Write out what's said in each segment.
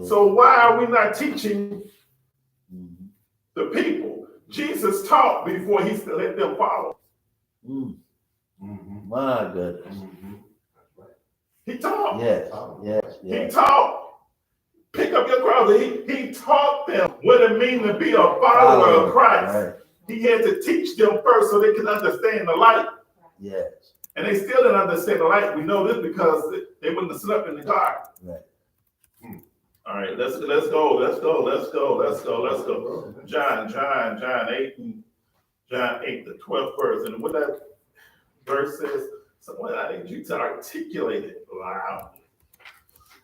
So why are we not teaching the people? Jesus taught before he let them follow. My goodness. He taught. Yes. He taught. Pick up your cross. He taught them what it means to be a follower of Christ. Right. He had to teach them first so they could understand the light. Yes. And they still didn't understand the light. We know this because they wouldn't have slept in the garden. Right. All right, let's go. John 8, the 12th verse. And what that verse says, someone I need you to articulate it loud.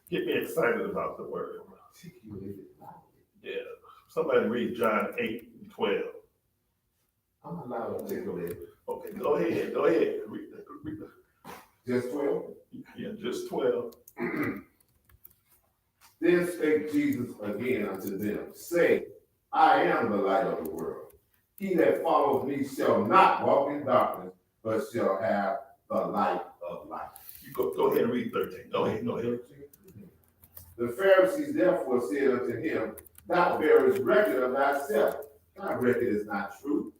Get me excited about the word. Yeah. Somebody read John 8:12. I'm allowed to articulate it. Okay, go ahead. Read. Just 12? Yeah, just 12. Then spake Jesus again unto them, saying, I am the light of the world. He that follows me shall not walk in darkness, but shall have the light of life. You go ahead and read 13. Go ahead. The Pharisees therefore said unto him, Thou bearest record of thyself. Thy record is not true.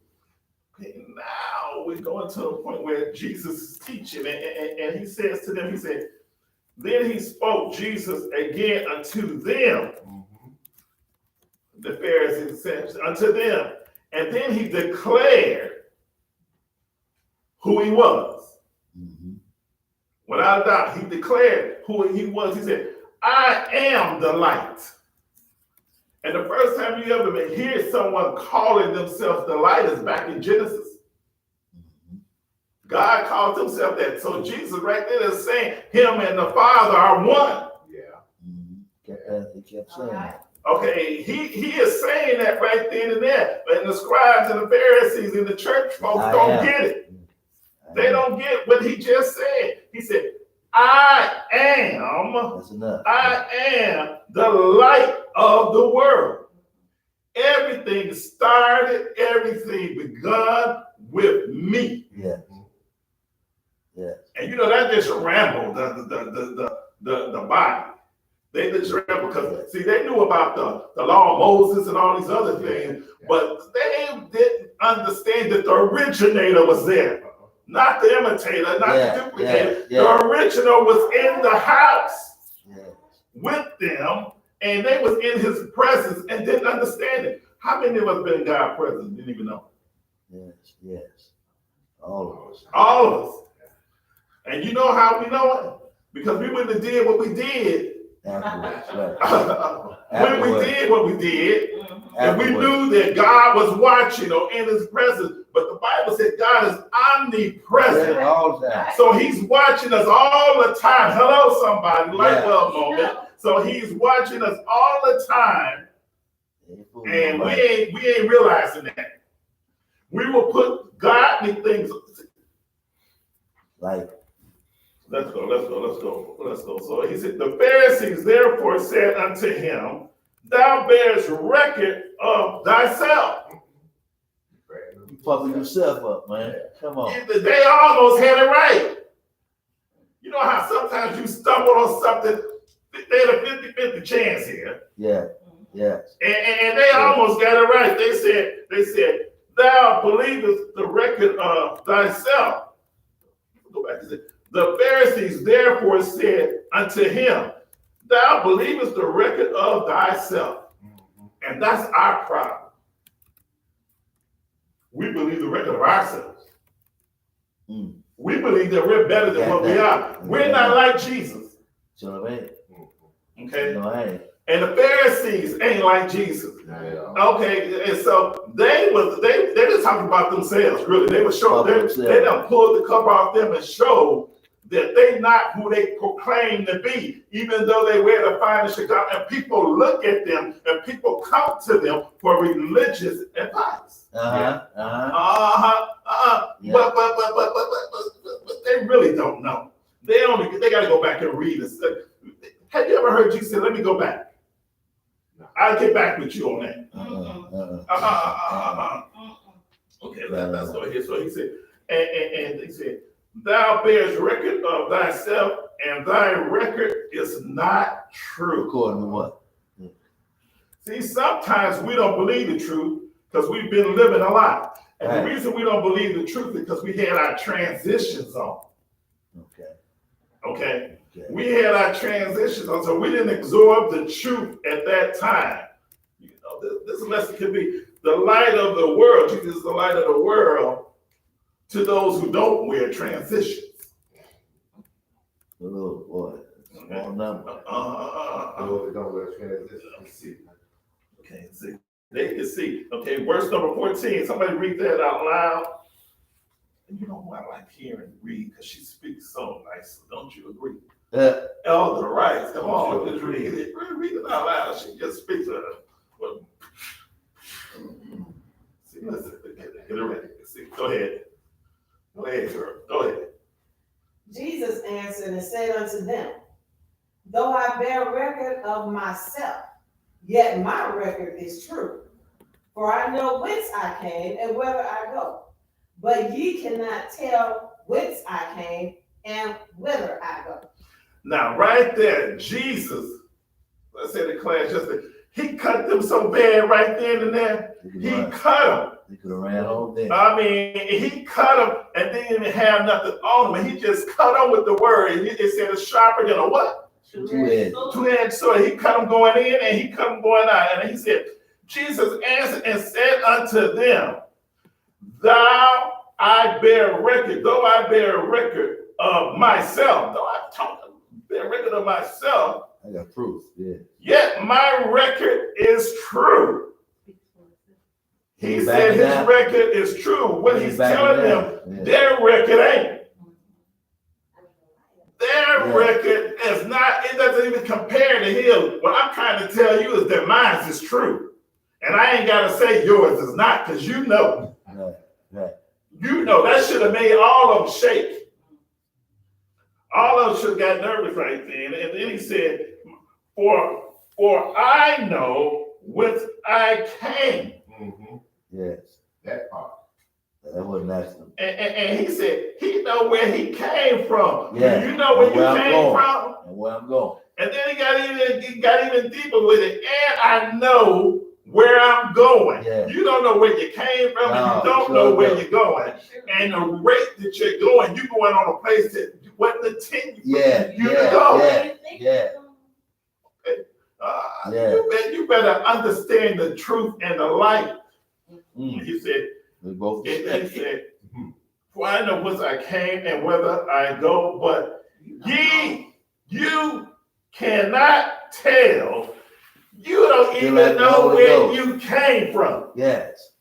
Okay, now we're going to a point where Jesus is teaching, and he says to them, he said, then he spoke Jesus again unto them. The Pharisees said unto them, and then he declared who he was. Without a doubt, he declared who he was. He said, I am the light. And the first time you ever hear someone calling themselves the light is back in Genesis. God called himself that. So Jesus right there is saying him and the Father are one. Yeah. He kept saying that. Okay, he is saying that right then and there. And the scribes and the Pharisees and the church folks don't get it. They don't get what he just said. He said, I am. That's enough. I am the light of the world. Everything started, everything begun with me. Yes. And that just rambled the body. They just rambled because see, they knew about the law of Moses and all these other things, but they didn't understand that the originator was there. Not the imitator, not the duplicator. The original was in the house with them, and they was in his presence and didn't understand it. How many of us been in God's presence and didn't even know? Yes. All of us. All of us. And you know how we know it? Because we wouldn't have did what we did. Afterwards, right. When we did what we did, and we knew that God was watching or in his presence. But the Bible said God is omnipresent. All the time. So he's watching us all the time. Hello, somebody. Light bulb moment. So he's watching us all the time. And we ain't realizing that. We will put godly things. Like. Let's go. So he said, the Pharisees therefore said unto him, thou bearest record of thyself. You puffing yourself up, man. Come on. They almost had it right. You know how sometimes you stumble on something, they had a 50-50 chance here. Yeah. And they almost got it right. They said, thou believest the record of thyself. Go back to it. The Pharisees therefore said unto him, thou believest the record of thyself. And that's our problem. We believe the record of ourselves. We believe that we're better than what we are. We're not like Jesus. Okay? No, I ain't. And the Pharisees ain't like Jesus. Okay, and so they just talking about themselves, really. They were showing, they done pulled the cover off them and showed that they not who they proclaim to be, even though they wear the finest garment, and people look at them and people come to them for religious advice. But they really don't know. They got to go back and read it. Have you ever heard Jesus say, let me go back? I'll get back with you on that. Okay, let's go here. So he said, and he said, thou bearest record of thyself, and thy record is not true. According to what? See, sometimes we don't believe the truth because we've been living a lie. And Right. the reason we don't believe the truth is because we had our transitions on. Okay. Okay? Okay. We had our transitions on, so we didn't absorb the truth at that time. You know, this lesson could be the light of the world. Jesus is the light of the world to those who don't wear transitions. Oh boy, small number. Those that don't wear transition, let's see. Okay, see. They can see. Okay, verse number 14. Somebody read that out loud. And you know who I like hearing read because she speaks so nice. Don't you agree? Elder Rice, come on, just read it. Read it out loud. She just speaks. See, listen, get it ready. See, go ahead. Go ahead, girl. Go ahead. Jesus answered and said unto them, though I bear record of myself, yet my record is true. For I know whence I came and whither I go. But ye cannot tell whence I came and whither I go. Now, right there, Jesus, let's say the class just he cut them so bad right then and there. He cut them. He could have ran all day. I mean, he cut them and didn't even have nothing on them. And he just cut them with the word. And it said it's sharper than a what? Two-edged. Two-edged sword. He cut them going in and he cut them going out. And he said, Jesus answered and said unto them, though I bear record of myself, though I bear record of myself, I got proof, yeah. yet my record is true. He said his record is true. What he's telling them, their record ain't. Their record is not, it doesn't even compare to his. What I'm trying to tell you is that mine is true. And I ain't got to say yours is not, because you know. Right. You know, that should have made all of them shake. All of them should have got nervous right then. And then he said, for I know whence I came. Mm-hmm. Yes. That part. That wasn't accident. And he said, he know where he came from. Yeah. You know where you came from? And where I'm going. And then he got even deeper with it. And I know where I'm going. Yeah. You don't know where you came from, and you don't know where you're going. And the rate that you're going on a place that wasn't intended for you to go. Yeah. You better understand the truth and the light. Mm. He said, We both he said, for I know whence I came and whither I go, but you cannot tell. You don't even know where you came from. Yes.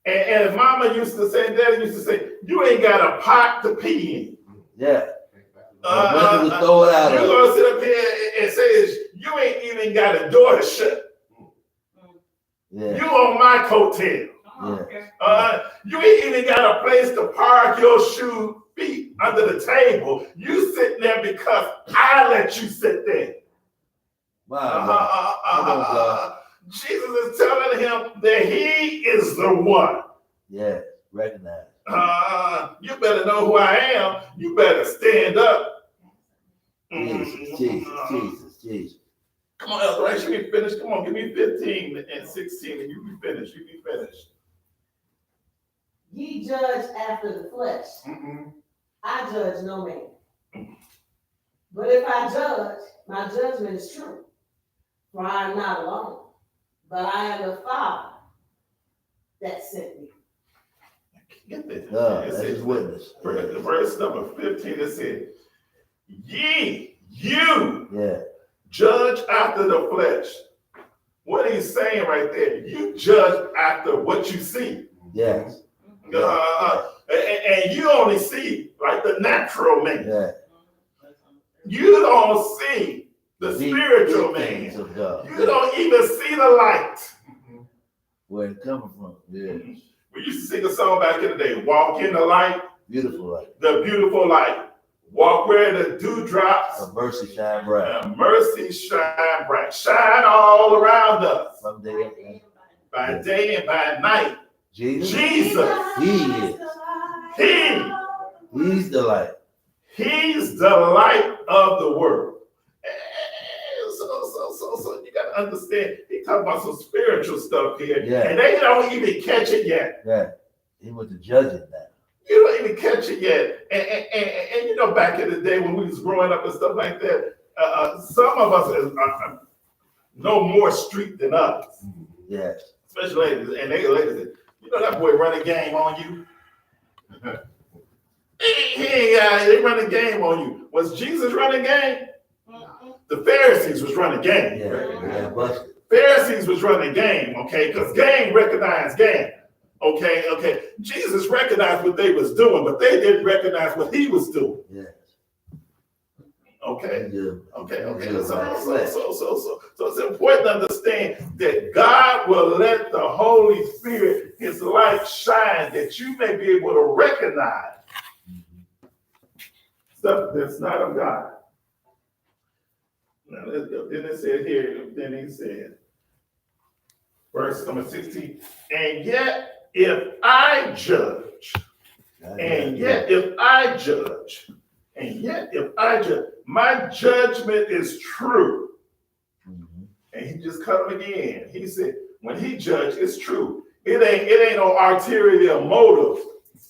And mama used to say, daddy used to say, you ain't got a pot to pee in. Yeah. Throw it out. You're gonna sit up here and say, you ain't even got a door to shut. Yeah. You on my coattail. Yeah. You ain't even got a place to park your feet under the table. You sitting there because I let you sit there. Jesus is telling him that he is the one. Yeah, recognize. You better know who I am. You better stand up. Jesus. Come on, Elder Rice, you be finished. Come on, give me 15 and 16 and you be finished. Ye judge after the flesh. Mm-mm. I judge no man. But if I judge, my judgment is true. For I am not alone, but I am the Father that sent me. Get this. That's his witness. Verse number 15, it said, you judge after the flesh. What he's saying right there, you judge after what you see. Yes. And you only see like the natural man. Yeah. You don't see the spiritual man. Of God. You don't even see the light. Where it coming from? Yeah. We used to sing a song back in the day, walk in the light. Beautiful light. The beautiful light. Walk where the dewdrops. Of mercy shine bright. And mercy shine bright. Shine all around us. From day by day and by night. Jesus. He is. He's the light. He's the light of the world. So you got to understand, he talking about some spiritual stuff here, Yeah. and they don't even catch it yet. Yeah. He went to judging that. You don't even catch it yet. And you know, back in the day when we was growing up and stuff like that, some of us know more street than others, Yes. especially ladies. And ladies, you know that boy run a game on you. They run a game on you. Was Jesus running game? The Pharisees was running game. Yeah. Busted. Pharisees was running game, okay? Because game recognized game. Okay. Jesus recognized what they was doing, but they didn't recognize what he was doing. Yes. Okay. Yeah. Okay. Yeah. So it's important to understand that God will let the Holy Spirit, his light shine, that you may be able to recognize stuff that's not of God. Now, then it said here, then he said, verse number 16, and yet if I judge, my judgment is true. Mhm. And he just cut him again. He said, when he judged, it's true. It ain't no ulterior motive.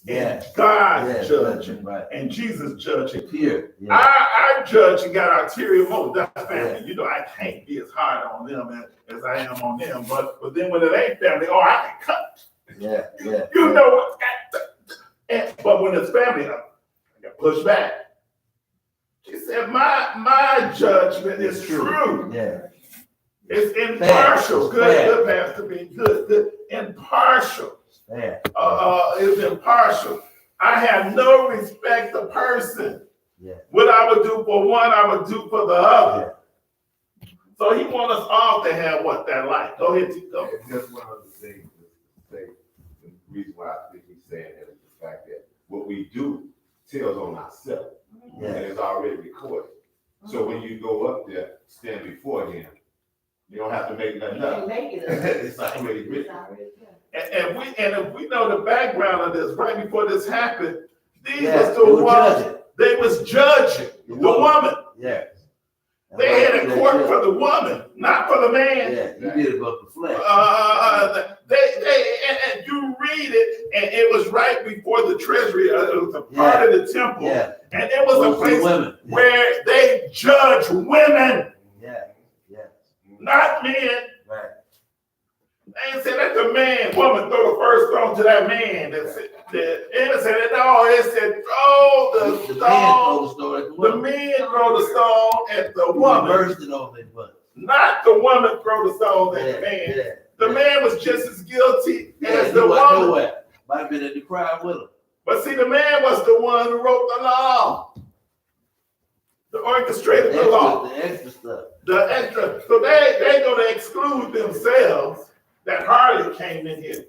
Yeah. God judging, Right. and Jesus judging. Here. Yeah. Our judging got ulterior motive. That's family. You know, I can't be as hard on them as I am on them. But then when it ain't family, I can cut. Yeah. You know what? But when it's family, I got pushed back. She said, my judgment is true. Yeah. It's impartial. Fair. Good, Pastor B. Good. Impartial. Yeah. It's impartial. I have no respect to person. Yeah. What I would do for one, I would do for the other. So he wants us all to have what that light. Go ahead, Tito. And just one other thing to say, the reason why I think he's saying that is the fact that what we do tells on ourselves, and Yeah. it's already recorded. So when you go up there, stand before him, you don't have to make nothing up. Make it It's already It's written. already done. And if we know the background of this, right before this happened, these Yeah. was They the were ones, judging. they was judging the woman. Yeah. They had a court for the woman, not for the man. Yeah. You did it about the flesh. And you read it, and it was right before the treasury, it was a part of the temple. Yeah. And it was a Those were place women. where they judge women, Yeah. Yeah. not men. Right. They ain't said let the woman throw the first stone to that man. The innocent, no, it said throw the The man stone. told the story. The men throw the stone at the woman, Reversed it on it, but. not the woman throw the stone at the man. Yeah. The man was just as guilty as He the went woman. nowhere. Might have been in the crowd with him. But see, the man was the one who wrote the law, the orchestrated the law, The extra stuff. the extra. So they gonna exclude themselves. That Harley came in here.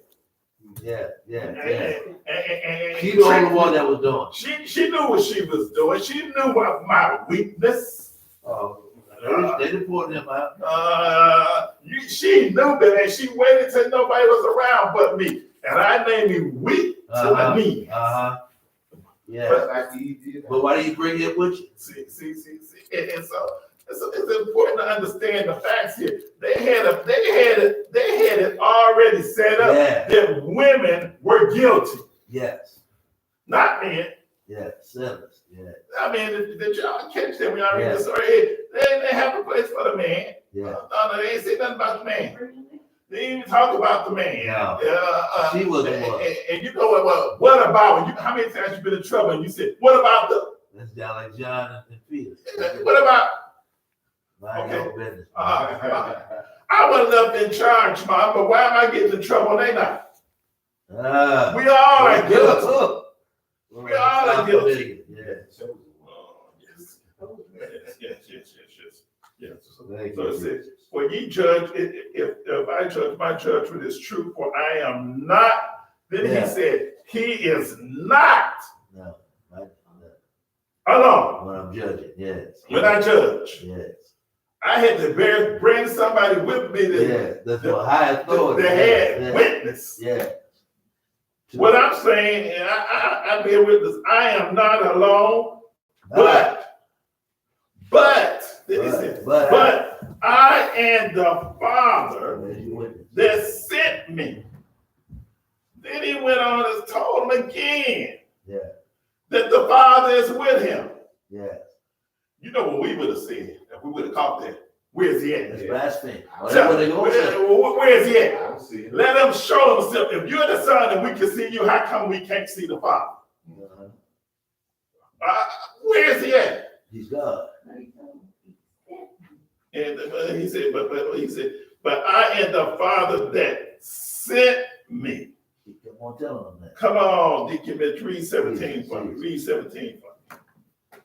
Yeah. And She the only one that was doing. She knew what she was doing. She knew what my weakness. Oh, they reported him out. She knew that, and she waited till nobody was around but me. And I named you weak to the knee. Yeah. But like he did. But why do you bring it with you? See. And so it's important to understand the facts here. They had it already set up Yeah. that women were guilty, Yes. not men. Yeah. Sinners. Yeah. I mean, did y'all catch that when y'all read Yeah. the story? They have a place for the man. Yeah. No, they ain't say nothing about the man. They didn't even talk about the man. No. She was the one. And you know what about how many times you been in trouble and you said, what about the, That's down like John and Peter. what about, Mind Okay. your business. I wasn't up in charge, Mom, but why am I getting in trouble and they not? Ah. We all are guilty. We all are guilty. Yeah. Oh, yes. Yes. Thank So it you. says, when ye judge, if I judge, my judgment is true, for I am not. Then Yeah. he said, he is not No. alone When I'm judging, yes. when I judge. Yes. I had to bring somebody with me that, Yeah. That's for high authority. that had witness. Yeah. What I'm saying, and I bear witness, I am not alone, but, then he said, but I and the Father There's your witness. that sent me. Then he went on and told him again Yeah, that the Father is with him. yeah. You know what we would have said if we would have caught that? Where's he at? That's Yeah. blasphemy. Well, Tell that's what they me, gonna say. where's he I at? don't see it. Let him show himself. If you're the Son and we can see you, how come we can't see the Father? Uh-huh. Where's he at? He's God. And he said, but I and the Father that sent me. He kept on telling them that. Come on, Deacon Mitch, read 17 for me. Read 17 for me.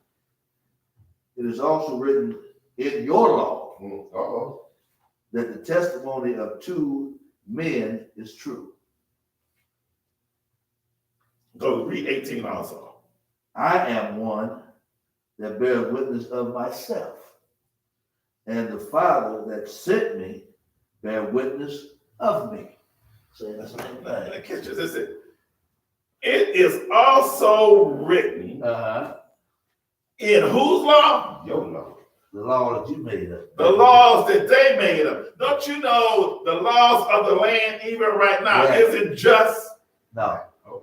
It is also written in your law Uh-oh. that the testimony of two men is true. Go read 18 also. I am one that bears witness of myself, and the Father that sent me bear witness of me. Saying the same thing. Catch this. Listen. It is also written Uh-huh. in whose law? Your law. The law that you made up. The laws that they made up. Don't you know the laws of the land even right now Yeah. isn't just? No. Oh,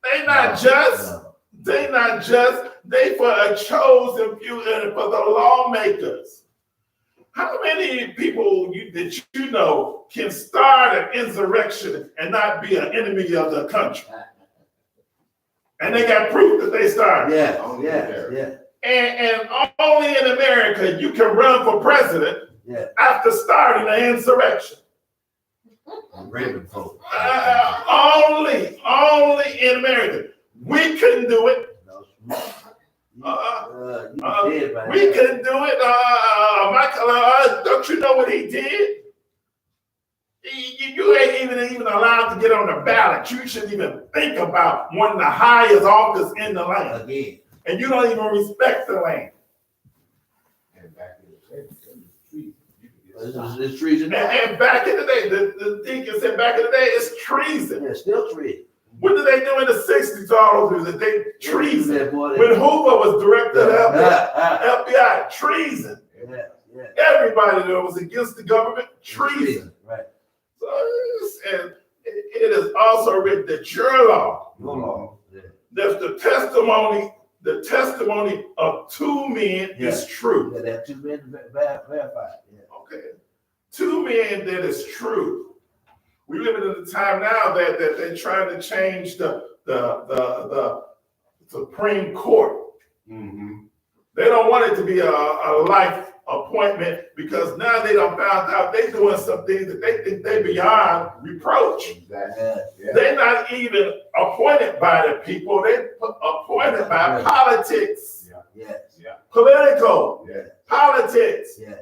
They not just. No. They not just. They for a chosen few and for the lawmakers. How many people that you know can start an insurrection and not be an enemy of the country? And they got proof that they started. Yes, Only yes, America. yes, And only in America you can run for president yes. after starting an insurrection. Raven folk. Only in America. We couldn't do it. No, you Uh, dead by We now. couldn't do it. Michael, don't you know what he did? You ain't even allowed to get on the ballot. You shouldn't even think about one of the highest office in the land. Again. And you don't even respect the land. And back in the day, it was treason. You could get shot. It's treason. And back in the day, the deacon said back in the day, it's treason. Yeah, still treason. What did they do in the 60s all over the day? Treason. That boy, When Hoover was director of yeah, FBI, treason. yeah, yeah. Everybody that was against the government, treason. Right. So, and it is also written that your law, Your law. Yeah. that's the testimony of two men is true. Yeah, that two men verified. Yeah. Okay. Two men that is true. We live in a time now that they're trying to change the Supreme Court. Mm-hmm. They don't want it to be a life appointment because now they done found out they doing some things that they think they beyond reproach. Exactly. Yeah. Yeah. They're not even appointed by the people. They're appointed by politics, Yes. political Yeah. politics. Yes.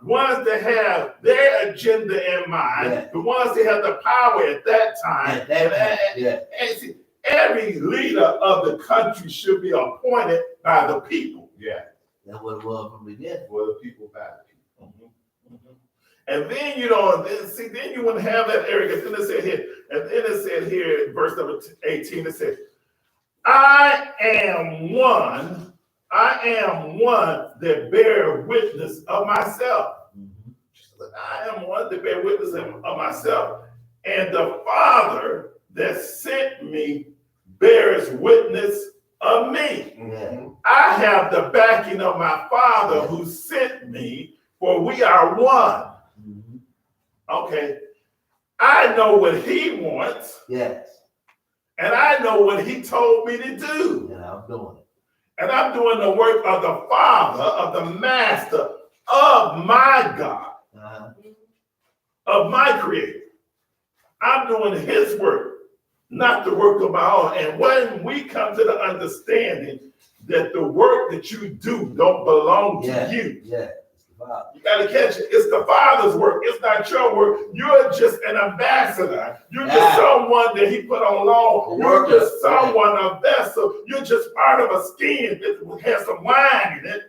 Ones that have their agenda in mind, Yeah. the ones that have the power at that time. At that time, yeah. And see, every leader of the country should be appointed by the people. Yeah. That's what it was from the beginning. For the people, by the people. And then then you wouldn't have that arrogance. Then it said here, and then it said here in verse number 18, it said, I am one that bear witness of myself. I am one that bear witness of myself. And the Father that sent me bears witness of me. Yeah. I have the backing of my Father who sent me, for we are one. Mm-hmm. Okay. I know what he wants, Yes. and I know what he told me to do. And I'm doing it. And I'm doing the work of the Father, of the Master, of my God, Uh-huh. of my Creator. I'm doing his work, not the work of my own. And when we come to the understanding that the work that you do don't belong to Yeah. you, Yeah. It's the Father. you got to catch it. It's the Father's work. It's not your work. You're just an ambassador. You're just Yeah. someone that he put on loan. A You're worker. just someone, a vessel. You're just part of a skin that has some wine in it.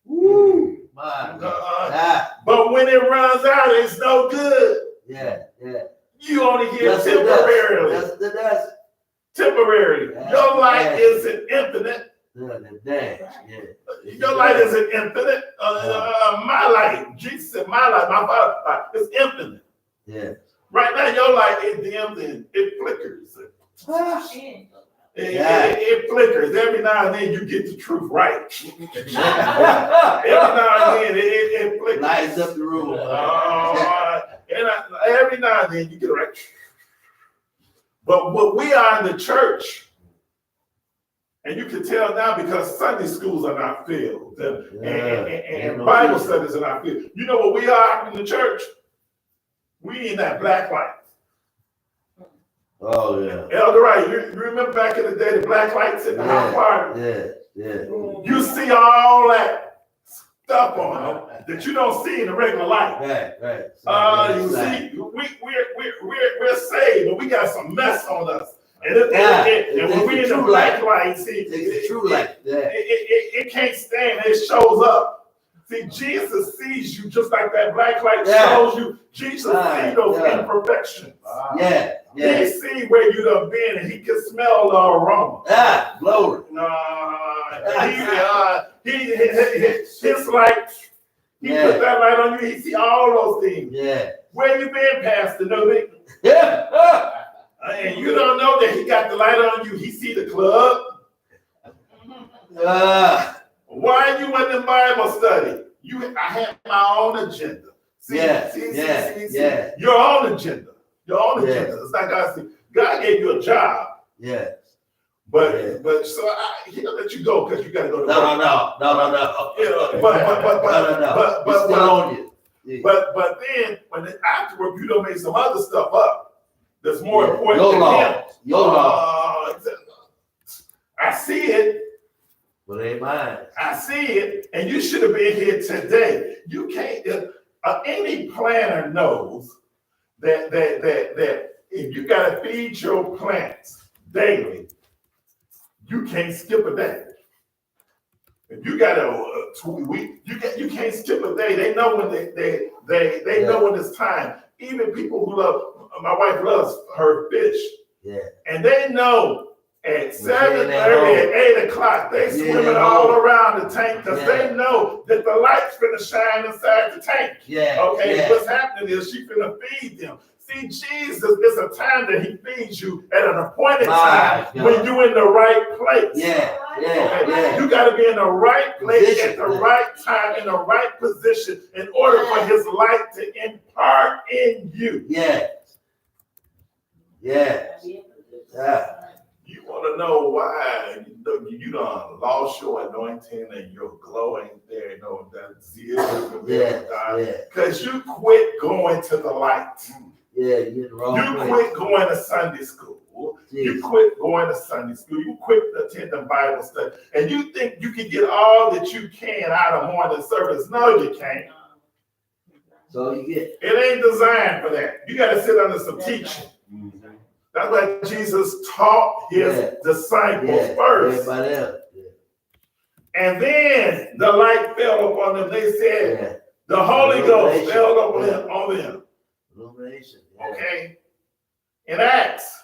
Woo. My God. Ah. But when it runs out, it's no good. Yeah. Yeah. You only get Yes, it does. temporarily. Yes, it does. Temporary. Yeah. Your life Yeah. isn't infinite. the dash, yeah. Your light is infinite. My light, Jesus said, my light, my Father's light is infinite. Yeah. Right now, your light is dimmed and it flickers. It flickers. Every now and then you get the truth right. Every now and then it flickers. Lights up the room. Every now and then you get it right. But what we are in the church, and you can tell now because Sunday schools are not filled, and Bible studies are not filled. You know what we are in the church? We in that black light. Oh yeah. Elder Wright, you remember back in the day, the black lights in the house party? Yeah. You see all that stuff on them that you don't see in the regular light. Right. You see, we're saved, but we got some mess on us. And when we're in the black light, see, it's true light. Yeah. It can't stand. It shows up. See, Jesus sees you just like that black light shows you. Jesus sees those imperfections. He see where you done been, and he can smell the aroma. Glory. His light. He put that light on you. He see all those things. Yeah. Where you been, Pastor Novik? Yeah. And you don't know that he got the light on you. He see the club. Why you in the Bible study? I had my own agenda. See, your own agenda. Your own agenda. It's not God's thing. God gave you a job. Yes. But so he'll let you go because you got to go to work. No. You know, but still on you. Yeah. But then when afterward you don't make some other stuff up that's more important Your than law. him. Your law. I see it. But ain't mine. I see it, and you should have been here today. You can't. Any planner knows that if you got to feed your plants daily, you can't skip a day. If you got you can't skip a day. They know when they know when it's time. Even people who love, my wife loves her fish. Yeah. And they know at 7:30, at 8 o'clock, they swimming all around the tank because they know that the light's gonna shine inside the tank. What's happening is she's gonna feed them. See, Jesus is a time that he feeds you at an appointed time when you're in the right place. You got to be in the right place at the right time, in the right position in order for his light to impart in you. You want to know why you done lost your anointing and your glow ain't there, that zeal. Because you quit going to the light. You're wrong. You quit going to Sunday school. You quit going to Sunday school. You quit attending Bible study. And you think you can get all that you can out of morning service. No, you can't. So you get. It ain't designed for that. You got to sit under some teaching. That's why Jesus taught his disciples first. And then the light fell upon them. They said the Holy Ghost fell on them. Illumination. Okay. In Acts.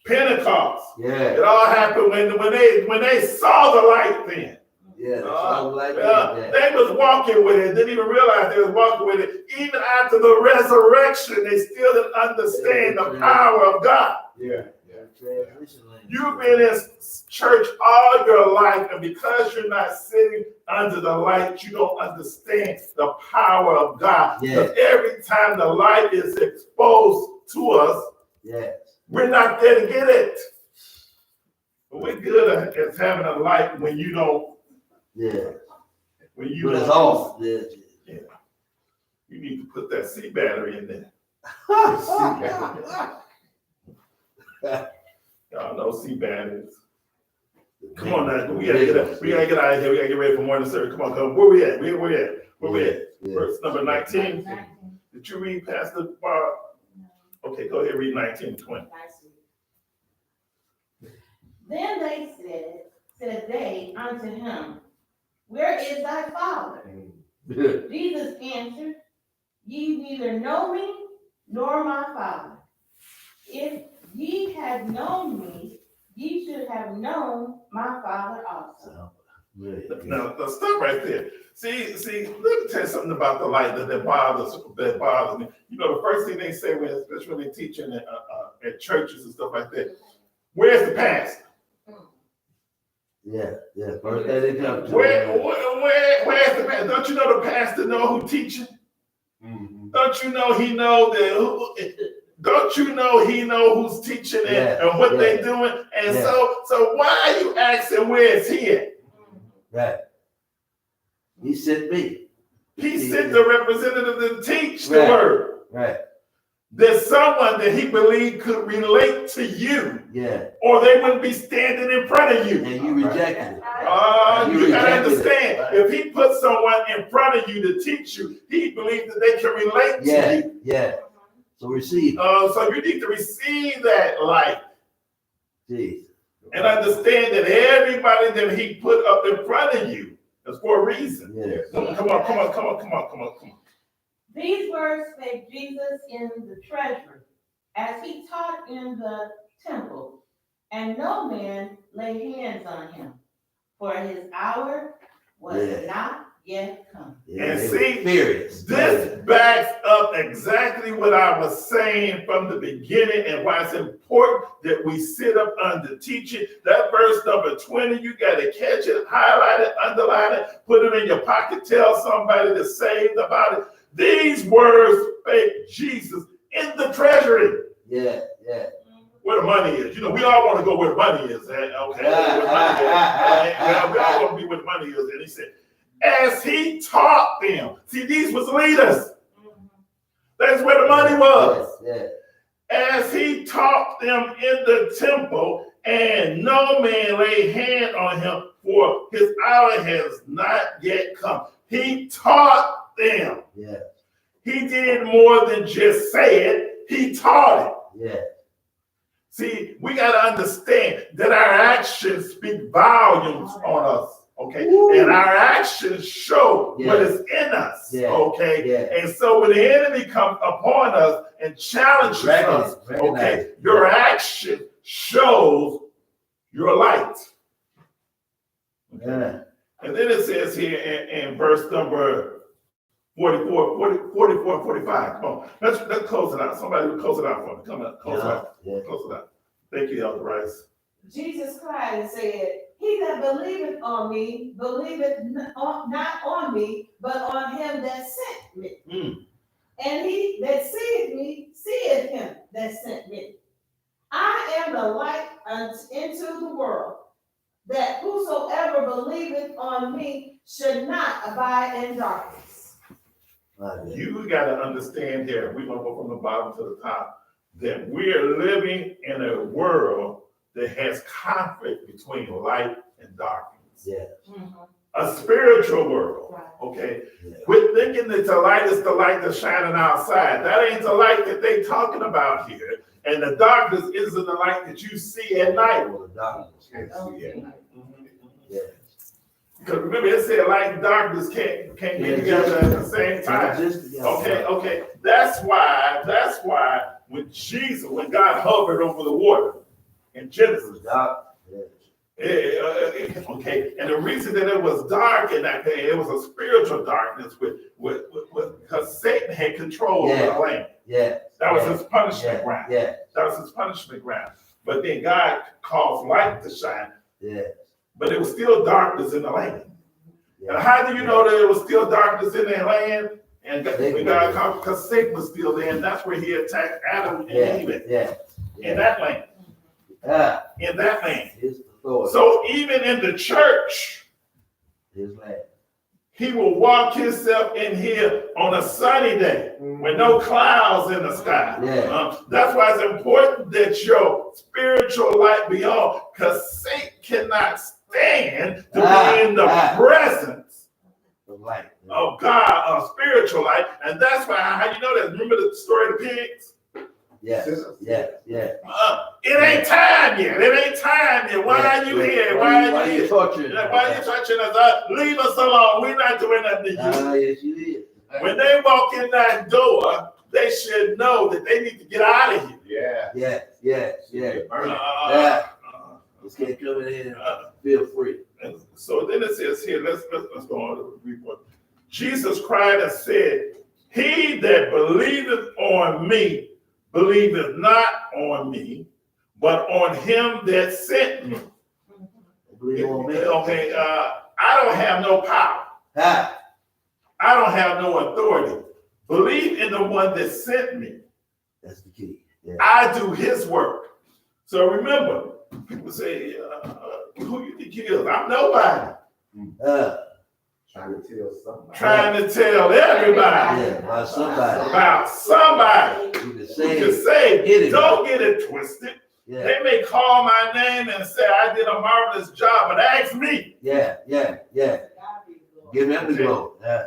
Pentecost. It all happened when they saw the light then. They was walking with it. Didn't even realize they was walking with it. Even after the resurrection, they still didn't understand the power of God. You've been in church all your life, and because you're not sitting under the light, you don't understand the power of God. Because every time the light is exposed to us, we're not there to get it. But we're good at having a light when you don't. When you it's off. You need to put that C battery in there. Y'all know C batteries. Come on now, we gotta get out of here. We gotta get ready for morning service. Come on, where we at? Where we at? Verse number 19. Did you read Pastor Barb? Okay, go ahead, read 19 and 20. Then they said they unto him, Where is thy father? Jesus answered, Ye neither know me nor my Father. If ye had known me, ye should have known my Father also. Really, Now, stop right there. See, let me tell you something about the light that bothers me. You know, the first thing they say, especially when they're teaching at churches and stuff like that, where's the pastor? yeah. First thing they come to. Where's the pastor? Don't you know the pastor know who teaching? Mhm. Don't you know he know don't you know he know who's teaching and what they doing? And so why are you asking where is he at? Right. He sent me. He sent the representative to teach the Right. word. Right. There's someone that he believed could relate to you, Yeah. or they wouldn't be standing in front of you. And you rejected it. You You gotta rejected understand, it. if he put someone in front of you to teach you, he believed that they can relate to Yeah. you. Yeah. So receive. So you need to receive that light Jesus. and understand that everybody that he put up in front of you is for a reason. Yes. Come on. These words spake Jesus in the treasury, as he taught in the temple, and no man laid hands on him, for his hour was Yeah. not yet come. Yeah. And they see, were furious. This backs up exactly what I was saying from the beginning and why it's important that we sit up under teaching. That verse number 20, you got to catch it, highlight it, underline it, put it in your pocket, tell somebody that's saved about it. These words spake Jesus in the treasury. Yeah. Where the money is. You know, we all want to go where the money is. Okay, where the money is. We all want to be where the money is. And he said, as he taught them. See, these was leaders. That's where the money was. Yeah. As he taught them in the temple, and no man laid hand on him, for his hour has not yet come. He taught them. Yeah. He did more than just say it. He taught it. Yeah. See, we got to understand that our actions speak volumes on us. Okay, and our actions show what is in us. Yeah. Okay, Yeah. and so when the enemy comes upon us and challenges us, okay, your action shows your light. Yeah. And then it says here in verse number 44 and 45. Come on, let's close it out. Somebody will close it out for me. Come on, close it out. Yeah. Close it out. Thank you, Elder Rice. Jesus cried and said, he that believeth on me, believeth not on me, but on him that sent me. And he that seeth me, seeth him that sent me. I am the light into the world, that whosoever believeth on me should not abide in darkness. You got to understand here, we're going to go from the bottom to the top, that we're living in a world that has conflict between light and darkness. Yeah. A spiritual world, Right. okay? Yeah. Quit thinking that the light is the light that's shining outside. That ain't the light that they talking about here. And the darkness isn't the light that you see at night. Well, the darkness. Can't see at night. Yeah. Because remember, it said light and darkness can't get together at the same time. Okay. That's why when God hovered over the water in Genesis. Dark. Okay, and the reason that it was dark in that day, it was a spiritual darkness because Satan had control over the land. Yeah. That was his punishment ground. Yeah. That was his punishment ground. But then God caused light to shine, Yeah. but it was still darkness in the land. Yeah. And how do you know that it was still darkness in that land? And when God called, because Satan was still there, and that's where he attacked Adam and Eve in that land. In that land. His authority. So even in the church, His land. he will walk himself in here on a sunny day with no clouds in the sky. Yeah. That's why it's important that your spiritual light be on, because Satan cannot stand to be in the presence The light. of God, spiritual light. And that's why, how you know that? Remember the story of the pigs? Yes. Yeah. It ain't time yet. It ain't time yet. Why are you here? Why are you here? torturing? Why are you touching us? Leave us alone. We're not doing nothing to you. Yes, you did. When they walk in that door, they should know that they need to get out of here. Yeah. Yeah. Burn it. Just can't come in here and feel free. And so then it says here, let's go on to read one. Jesus cried and said, he that believeth on me, believeth not on me, but on him that sent me. Believe on me. Okay, I don't have no power. Ha, I don't have no authority. Believe in the one that sent me. that's the key. Yeah. I do his work. So remember, people say, who you think he is? I'm nobody. Trying to tell somebody. Trying to tell everybody Yeah, about somebody. about somebody You can who say, can say, Get it. don't get it twisted. yeah, They may call my name and say I did a marvelous job, but ask me. yeah. Give him the glory. Yeah,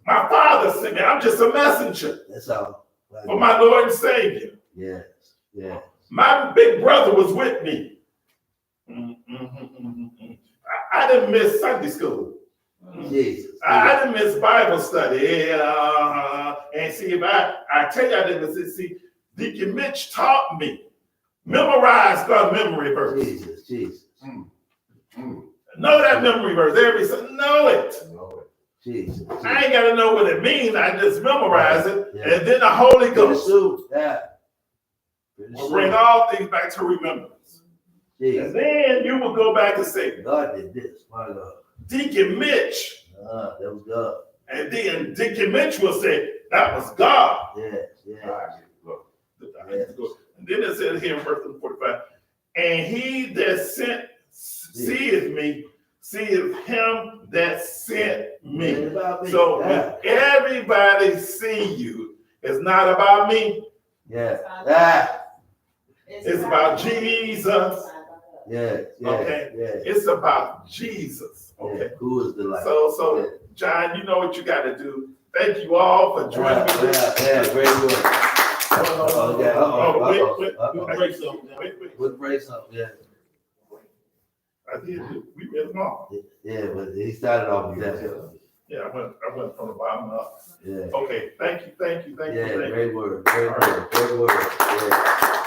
My father sent me. I'm just a messenger that's all. for my Lord and Savior. Yes, yes. My big brother was with me. I didn't miss Sunday school. Jesus. I didn't miss Bible study. And see, if I tell you I didn't miss it, see, Deacon Mitch taught me. Memorize the memory verse. Jesus. Know that memory verse. Every know it. Jesus. I ain't gotta know what it means. I just memorize it, Yeah. and then the Holy Pretty Ghost soon, yeah. Pretty will soon. bring all things back to remembrance. Jesus. And then you will go back and say, God did this, my God. Deacon Mitch. That was God. And then Deacon Mitch will say, that was God. Yes. And then it says here in verse 45, and he that seeth me, seeth him that sent me. Ain't about me. So Yeah. when everybody see you, it's not about me, Yeah. it's about Jesus. Yeah. Okay. Yeah. It's about Jesus. Okay. Who is the light? So John, you know what you got to do. Thank you all for joining me. Yeah, great work. We'll break something. Wait. We'll break something, yeah. I did. We read them all. Yeah, but he started off with that. Yeah, I went from the bottom up. Yeah. Okay, thank you. Yeah, great word. Yeah.